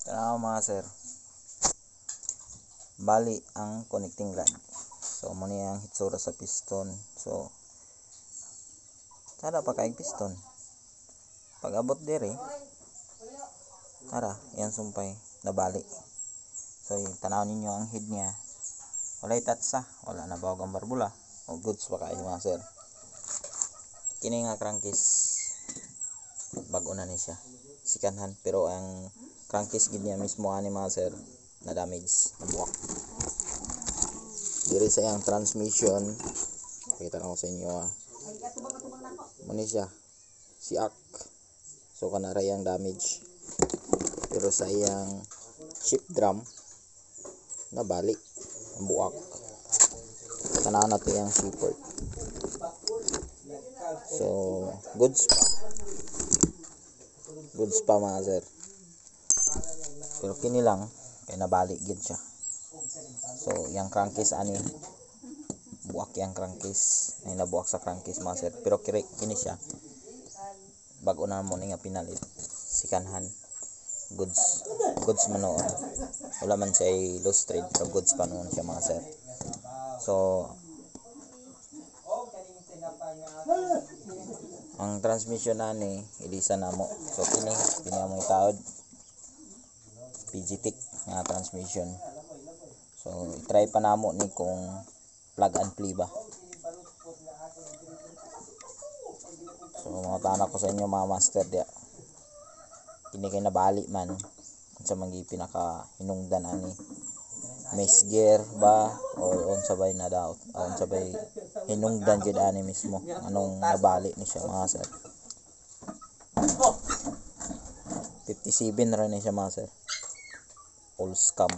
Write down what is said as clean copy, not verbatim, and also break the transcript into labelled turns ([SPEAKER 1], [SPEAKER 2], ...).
[SPEAKER 1] Tanaw mga sir, bali ang connecting rod. So muna yung hitsura sa piston. So tara pa kay piston. Pag abot dire, tara yan sumpay nabali. So tanaw ninyo ang head niya. Wala itatsa, wala na bawag ang barbula. O goods pa kayo mga sir. Kini nga crankcase bago na ni siya. Sikanhan pero ang crankcase gid niya mismo ani mga sir na damage, nabuwak. Diri sa yang transmission, pakita ko sa inyo muna siya si ak. So kana ra yang damage. Pero sa iyang shift drum nabalik ang buwak. Tanaw na to yung support. So goods pa mga sir. Pero kini lang kay nabalik gid siya. So yang crankcase ani buwak yang crankcase ay nabuwak sa crankcase mga sir. Pero kini siya bago na mo nga pinalit sikanhan goods man noon. Wala man siya loose thread pero goods pa noon siya mga sir. So ang transmission nani ilisa namo. So kini mo itaod PGT nga transmission. So i-try pa namo ni kung plug and play ba. So mga tanak ko sa inyo mga master dia. Kini kay nabali man unsa man gi pinaka hinungdan ani mace gear ba or unsa bay na daw unsa bay hinungdan jud ani mismo anong nabali ni siya mga sir. 57 ra ni siya mga sir. All scam.